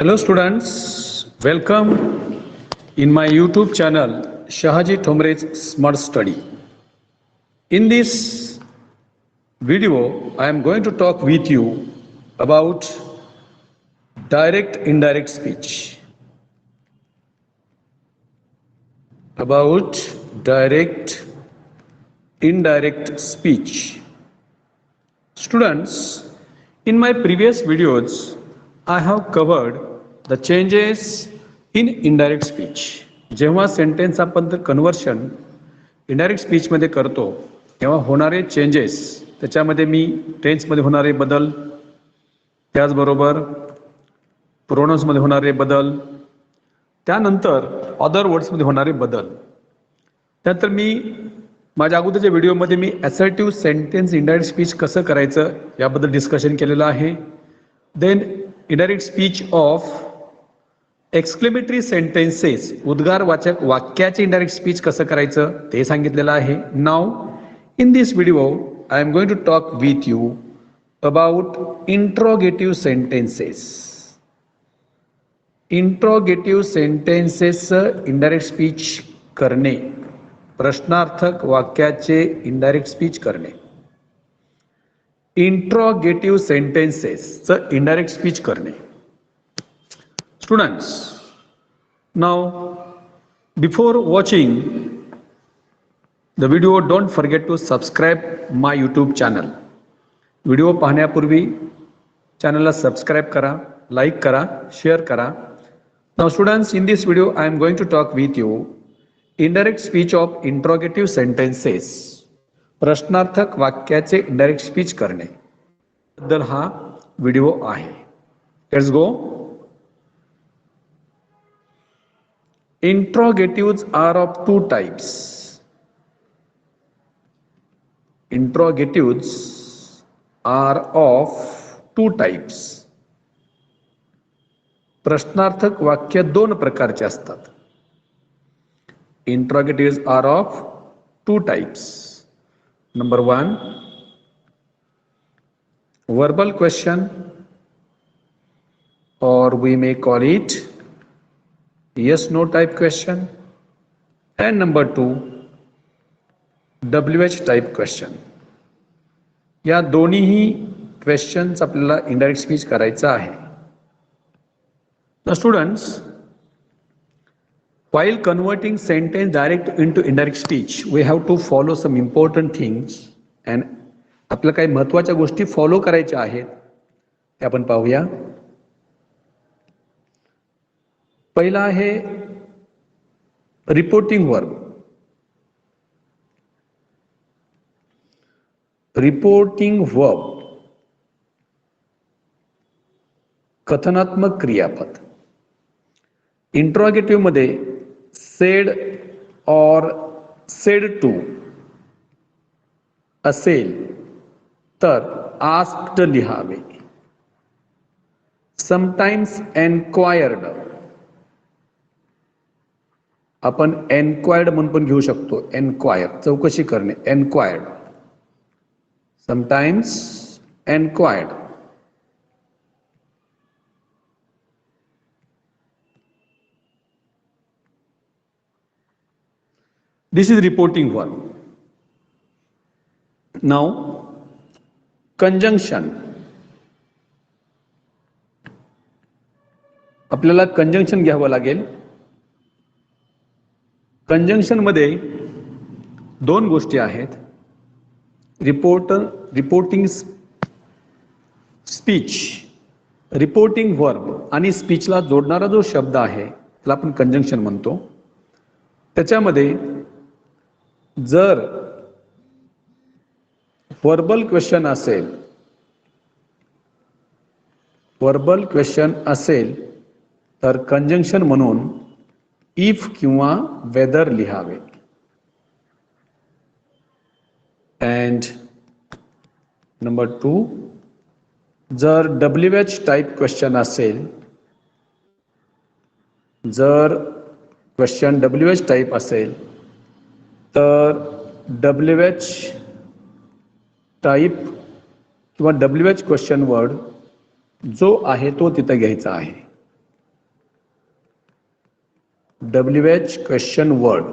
Hello students, welcome in my YouTube channel Shahaji Thomre's Smart Study. In this video, I am going to talk with you about direct indirect speech. About direct indirect speech. Students, in my previous videos, I have covered the changes in indirect speech. जेव्हा sentence आपण conversion indirect स्पीचमध्ये करतो तेव्हा होणारे changes, त्याच्यामध्ये मी टेन्समध्ये होणारे बदल, त्याचबरोबर प्रोनाउन्समध्ये होणारे बदल, त्यानंतर अदर वर्ड्समध्ये होणारे बदल. त्यानंतर मी माझ्या अगोदरच्या व्हिडिओमध्ये मी असर्टिव्ह सेंटेन्स इनडायरेक्ट स्पीच कसं करायचं याबद्दल डिस्कशन केलेलं आहे. Then indirect speech of exclamatory sentences, उद्गारवाचक वाक्याचे इनडायरेक्ट स्पीच कसं करायचं ते सांगितलेलं आहे. Now in this video I am going to talk with you about interrogative sentences. Interrogative सेंटेन्सेसचं इनडायरेक्ट स्पीच करणे, प्रश्नार्थक वाक्याचे इनडायरेक्ट स्पीच करणे. इंट्रोगेटिव्ह सेंटेन्सेसचं इनडायरेक्ट स्पीच करणे. Students, now before watching the video don't forget to subscribe my YouTube channel. Video पाहण्यापूर्वी चॅनलला subscribe करा, लाईक करा, शेअर करा. Now students, in this video I am going to talk with you indirect speech of interrogative sentences, प्रश्नार्थक वाक्याचे indirect speech करणे बद्दल हा व्हिडिओ आहे. Let's go. Interrogatives are of two types. Interrogatives are of two types. प्रश्नार्थक वाक्य दोन प्रकारचे असतात. Interrogatives are of two types. Number one, verbal question, or we may call it yes no type question, and number two, WH type question. या दोन्हीही questions आपल्याला indirect speech करायचं आहे. Now students, while converting sentence direct into indirect speech, we have to follow some important things, and आपल्याला काही महत्त्वाच्या गोष्टी follow करायच्या आहेत ते आपण पाहूया. पहिला आहे रिपोर्टिंग वर्ब. रिपोर्टिंग वर्ब कथनात्मक क्रियापद. इंट्रोगेटिव्ह मध्ये सेड और सेड टू असेल तर आस्क्ड लिहावे. समटाइम्स एन्क्वायर्ड आपण एन्क्वायर्ड म्हणून पण घेऊ शकतो. एन्क्वायर चौकशी करणे, enquired. Sometimes enquired. This is reporting verb. Now conjunction. आपल्याला कंजंक्शन घ्यावं लागेल. कंजंक्शन मध्ये दोन गोष्टी आहेत. रिपोर्टिंग स्पीच, रिपोर्टिंग वर्ब आणि स्पीचला जोडणारा जो शब्द आहे त्याला आपण कंजंक्शन म्हणतो. त्याच्यामध्ये जर वर्बल क्वेश्चन असेल तर कंजंक्शन म्हणून इफ किंवा वेदर लिहावे. अँड नंबर टू, जर WH टाईप क्वेश्चन असेल, जर क्वेश्चन WH टाईप असेल तर WH टाईप किंवा WH क्वेश्चन वर्ड जो आहे तो तिथं घ्यायचा आहे. WH question word.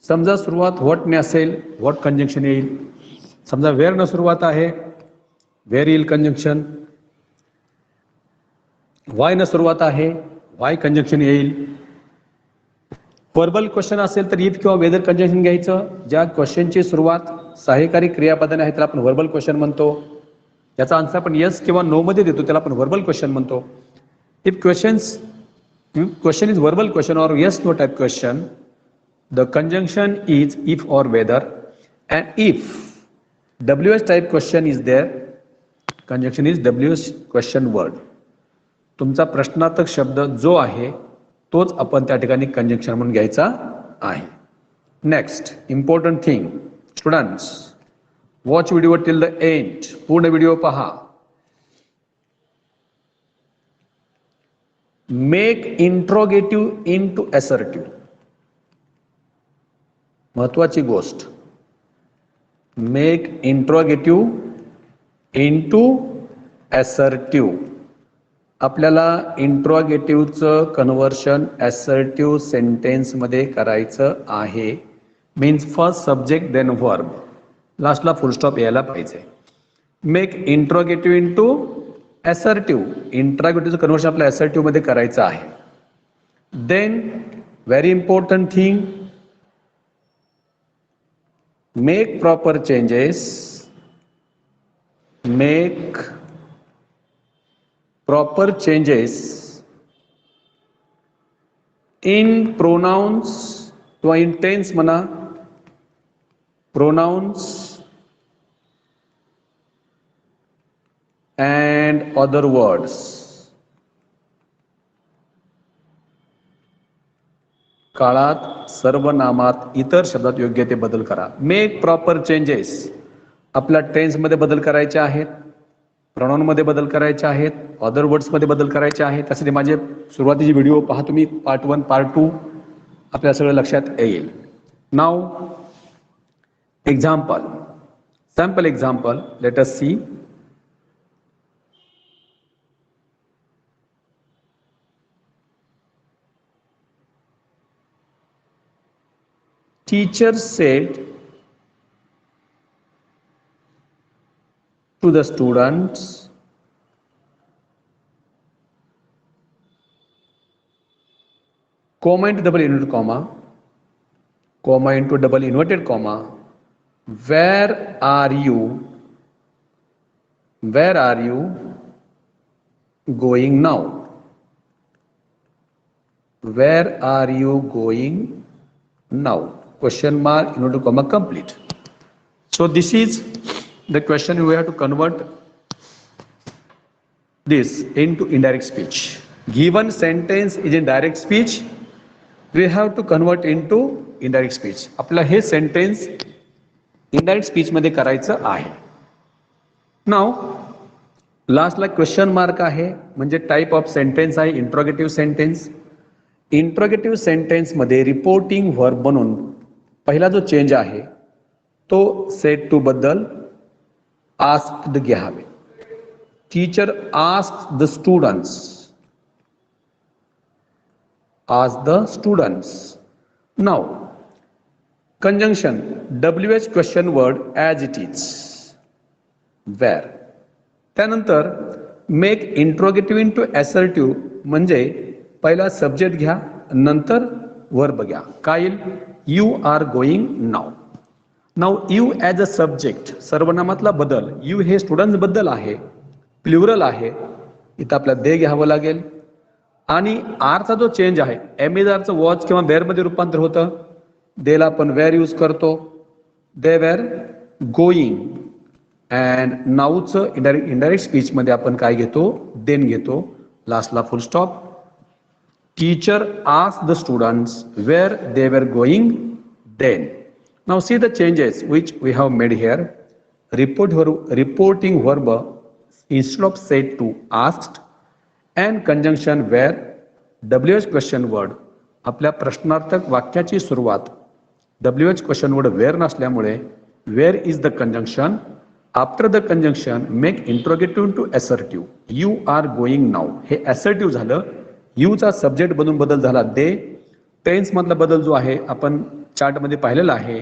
समजा सुरुवात व्हॉट ने असेल, व्हॉट कंजंक्शन येईल. समजा वेअर न सुरुवात आहे, वेअर येईल कंजंक्शन. वाय न सुरुवात आहे, वाय कंजंक्शन येईल. वर्बल क्वेश्चन असेल तर इफ किंवा वेदर कंजंक्शन घ्यायचं. ज्या क्वेश्चनची सुरुवात सहाय्यकारी क्रियापदाने आहे त्याला आपण वर्बल क्वेश्चन म्हणतो. याचा आन्सर आपण येस किंवा नो मध्ये देतो, त्याला आपण वर्बल क्वेश्चन म्हणतो. If question is verbal question or yes no type question, the conjunction is if or whether, and if WH type question is there, conjunction is WH question word. तुमचा प्रश्नार्थक शब्द जो आहे तोच आपण त्या ठिकाणी कंजंक्शन म्हणून घ्यायचा आहे. Next important thing, students watch video till the end. पूर्ण व्हिडिओ पहा. Make interrogative into assertive. महत्वाची गोष्ट, मेक इंट्रोगेटिव्ह इनटू असर्टिव्ह. आपल्याला इंट्रोगेटिव्हचं कन्व्हर्शन असर्टिव्ह सेंटेन्स मध्ये करायचं आहे. Means first subject then verb, लास्टला फुल स्टॉप यायला पाहिजे. Make interrogative into assertive. इंट्रोगेटिव्हचं कन्व्हर्शन आपल्या असर्टिव्ह मध्ये करायचं आहे. Then very important thing, make proper changes. Make proper changes in pronouns किंवा in tense म्हणा, pronouns and other words. काळात, सर्वनामात, इतर शब्दात योग्य ते बदल करा. Make proper changes. आपल्या टेन्स मध्ये बदल करायचे आहेत, प्रोनाउन मध्ये बदल करायचे आहेत, अदर वर्ड्स मध्ये बदल करायचे आहेत. त्यासाठी माझे सुरुवातीचे व्हिडिओ पहा तुम्ही, पार्ट 1 पार्ट 2, आपल्या सगळं लक्षात येईल. Now example, sample example, let us see. Teacher said to the students, comma into double inverted comma, comma into double inverted comma, where are you going now? Where are you going now? Question mark, inverted comma, complete. So this is the question. We have to convert this into indirect speech. Given sentence is in direct speech, we have to convert into indirect speech. आपला हे sentence indirect speech मध्ये करायचं आहे. Now लास्टला question mark आहे, म्हणजे type of sentence आहे interrogative sentence. Interrogative sentence मध्ये रिपोर्टिंग व्हर्ब म्हणून पहिला जो चेंज आहे तो सेड टू बद्दल asked घ्यावे. Teacher asked the students. Asked the students. Now conjunction WH question word as it is, where. त्यानंतर मेक इंट्रोगेटिव्ह इनटू असर्टिव्ह म्हणजे पहिला सब्जेक्ट घ्या, नंतर वर्ब घ्या. काय येईल? You are going now. Now you as a subject, सर्वनामातला बदल. यू हे स्टुडंट्स बद्दल आहे, प्लुरल आहे, इथं आपल्याला दे घ्यावं लागेल. आणि आरचा जो चेंज आहे, एमेजारचं वॉच किंवा वेअर मध्ये रूपांतर होतं, देला आपण वेअर यूज करतो, दे वेअर गोईंग. अँड नाऊचं इंडायरेक्ट स्पीच मध्ये आपण काय घेतो? देन घेतो. लास्टला full stop. Teacher asked the students where they were going then. Now see the changes which we have made here. Reporting verb instead of said to asked, and conjunction where. WH question word. आपल्या प्रश्नार्थक वाक्याची सुरुवात WH question word where नसल्यामुळे where is the conjunction. After the conjunction make interrogative into assertive. You are going now. हे assertive झालं. You चा subject बनून बदल झाला दे. टेन्स मधला बदल जो आहे आपण चार्टमध्ये पाहिलेला आहे.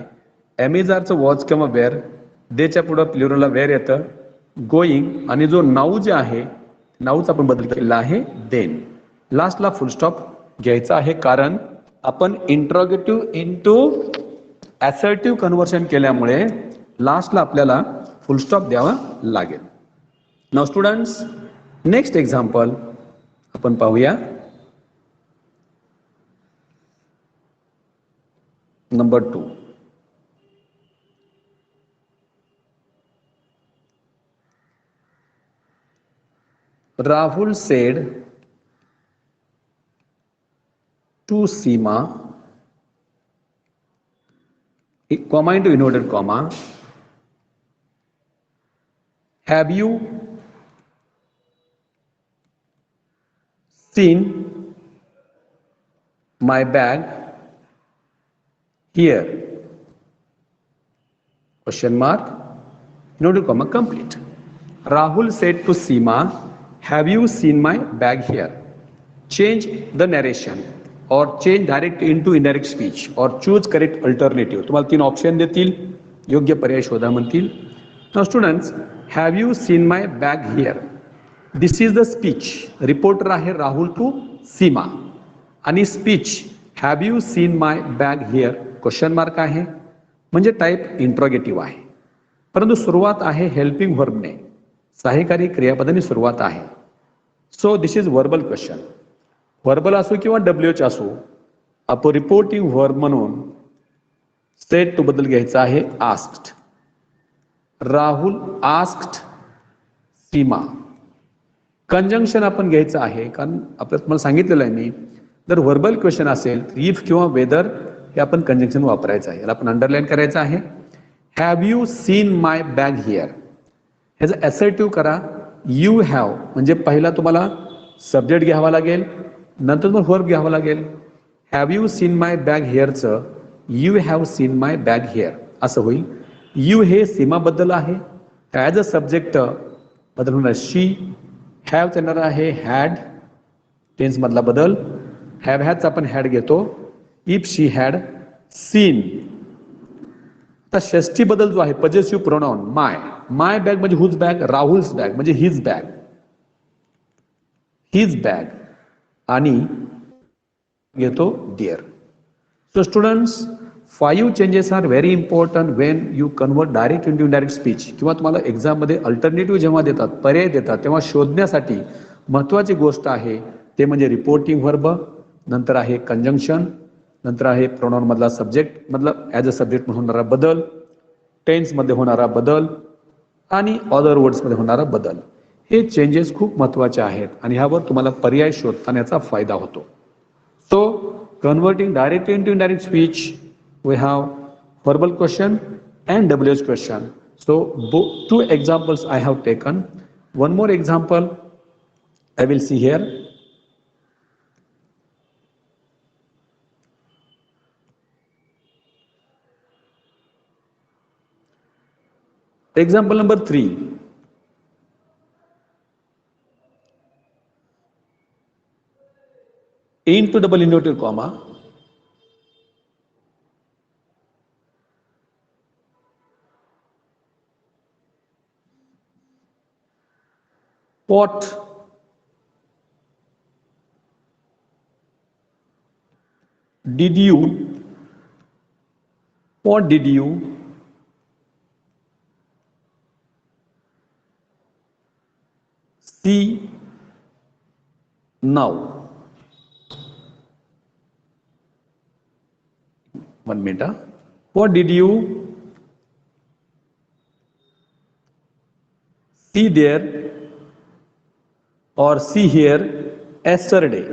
ॲमेझारचं वॉच किंवा वेअर, देच्या पुढं प्लुरलला वेअर येतं, गोईंग, आणि जो नाऊ जे आहे नाऊचा आपण बदल केलेला आहे देन. लास्टला फुल स्टॉप घ्यायचा आहे, कारण आपण इंट्रोगेटिव्ह इंटू ॲसर्टिव्ह कन्व्हर्शन केल्यामुळे लास्टला आपल्याला फुल स्टॉप द्यावा लागेल. नाउ स्टुडंट्स, नेक्स्ट एक्झाम्पल आपण पाहूया. Number 2. Rahul said to Seema, comma into inverted comma, have you seen my bag here? Question mark, inverted comma, complete. Rahul said to Seema, have you seen my bag here? Change the narration or change direct into indirect speech or choose correct alternative. तुम्हाला 3 option देतील, योग्य पर्याय शोधा म्हणतील. Now students, have you seen my bag here? This is the speech. Reporter आहे Rahul to सीमा, आणि speech have you seen my bag here? Question mark आहे, म्हणजे टाईप इंट्रोगेटिव्ह आहे, परंतु सुरुवात आहे हेल्पिंग व्हर्बने, सहाय्यकारी क्रियापदाने सुरुवात आहे. So this is verbal question. Verbal असो किंवा डब्ल्यूएच असो, आपण रिपोर्टिंग व्हर्ब म्हणून सेड टू बदल घ्यायचा आहे आस्क्ड. राहुल आस्क्ड सीमा. कंजंक्शन आपण घ्यायचं आहे, कारण आपल्याला तुम्हाला सांगितलेलं आहे मी, जर वर्बल क्वेश्चन असेल इफ किंवा वेदर हे आपण कंजंक्शन वापरायचं आहे. याला आपण अंडरलाईन करायचं आहे. Have you seen my bag here, ह्याचं ॲसर्टिव्ह करा. यू हॅव म्हणजे पहिला तुम्हाला सब्जेक्ट घ्यावा लागेल, नंतर मग व्हर्ब घ्यावा लागेल. Have you seen my bag हिअरचं you have seen my bag here असं होईल. यू हे सीमाबद्दल आहे, ॲज अ सब्जेक्ट बदल होणार शी. हॅव येणार आहे हॅड, टेन्स मधला बदल. हॅव हॅडचा आपण हॅड घेतो. If she had seen. आता षष्ठी बदल जो आहे possessive pronoun my. My bag म्हणजे हुज बॅग, राहुल्स बॅग म्हणजे हिज बॅग, हिज बॅग, आणि घेतो dear. So students, 5 changes are very important when you convert direct into indirect speech. किंवा तुम्हाला एक्झाममध्ये अल्टरनेटिव्ह जेव्हा देतात, पर्याय देतात, तेव्हा शोधण्यासाठी महत्त्वाची गोष्ट आहे ते म्हणजे रिपोर्टिंग व्हर्ब, नंतर आहे कंजंक्शन, नंतर आहे प्रोनाउन मधला सब्जेक्ट मधला ॲज अ सब्जेक्ट म्हणून होणारा बदल, टेन्स मध्ये होणारा बदल, आणि अदर वर्ड्स मध्ये होणारा बदल. हे चेंजेस खूप महत्त्वाचे आहेत आणि ह्यावर तुम्हाला पर्याय शोधताना फायदा होतो. So converting directly into indirect speech, we have verbal question and WH question. So 2 examples I have taken. One more example I will see here. Example number 3. Into double inverted comma, what did you see now? One minute. What did you see there or see here yesterday?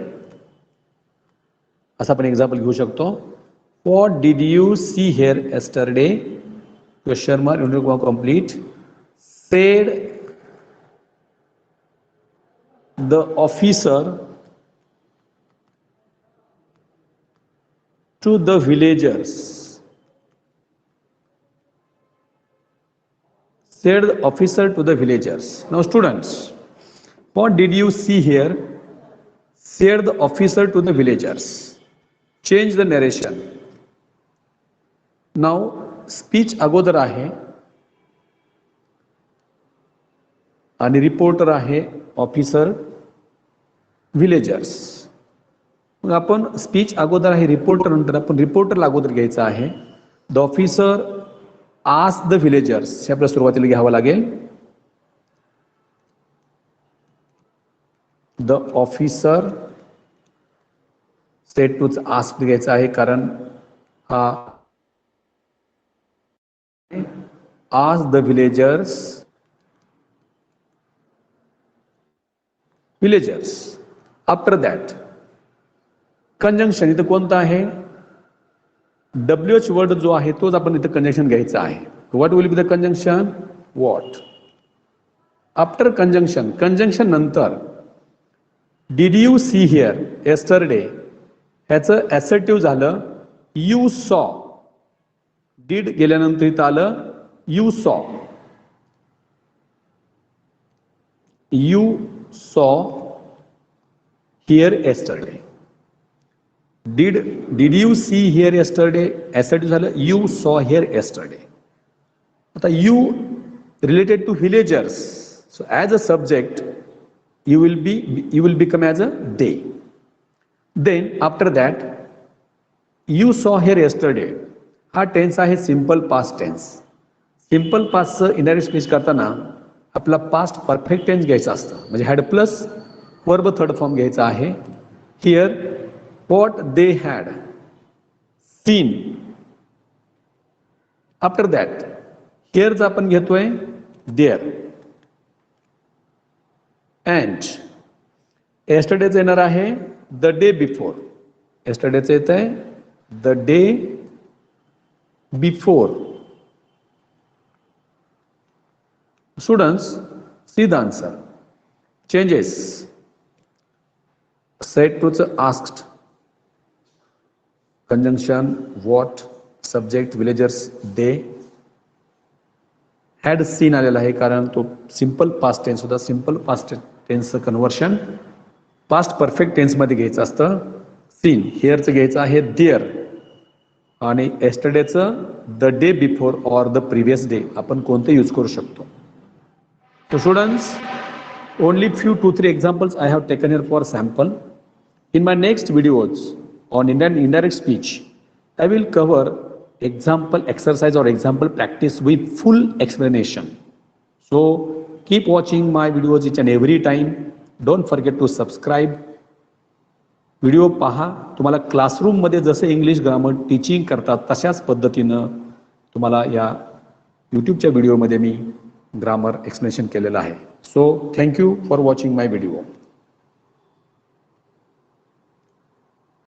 असं आपण example घेऊ शकतो. What did you see here yesterday? Question mark, complete. Said the officer to the villagers. Said the officer to the villagers. Now students, what did you see here? Said the officer to the villagers. Change the narration. Now speech अगोदर आहे आणि reporter आहे officer villagers. मग आपण speech अगोदर आहे reporter नंतर आपण रिपोर्टरला अगोदर घ्यायचं आहे. The officer ask the villagers हे आपल्याला सुरुवातीला घ्यावं लागेल. The officer said to ask घ्यायचं आहे कारण हा ask the villagers after that conjunction इथं कोणतं आहे WH वर्ड जो आहे तोच आपण इथं कंजंक्शन घ्यायचं आहे. What will be the conjunction what. After conjunction conjunction नंतर did you see here yesterday ह्याचं ॲसर्टिव्ह झालं यू सॉ. डिड गेल्यानंतर इथं आलं you saw. You saw here yesterday. Did you see here yesterday? Assertive झालं you saw here yesterday. आता you related to villagers. So as a subject you will become as a they. Then after that you saw here yesterday हा tense आहे simple past tense. Simple पास्टचं indirect speech करताना आपला past perfect tense घ्यायचा असतं म्हणजे had plus verb third form घ्यायचा आहे. Here what they had seen. After that here's आपण घेतोय there and yesterdayच येणार आहे the day before. yesterdayच येत आहे the day before. Students see the answer. Changes. Said to asked. Conjunction what, subject villagers they. had seen आलेला आहे कारण तो सिंपल पास्ट टेन्स होता. सिंपल पास्ट टेन्सचं कन्व्हर्शन पास्ट परफेक्ट टेन्समध्ये घ्यायचं असतं. सीन हिअरचं घ्यायचं आहे देअर आणि येस्टरडेचं the day before or the previous day आपण कोणते यूज करू शकतो. So students, only few 2-3 examples I have taken here for sample. In my next videos on Indian indirect speech, I will cover example exercise or example practice with full explanation. So keep watching my videos each and every time. Don't forget to subscribe. Video पहा. तुम्हाला क्लासरूममध्ये जसे English grammar teaching करतात तशाच पद्धतीनं तुम्हाला या यूट्यूबच्या व्हिडिओमध्ये मी grammar explanation केलेलं आहे. So thank you for watching my video.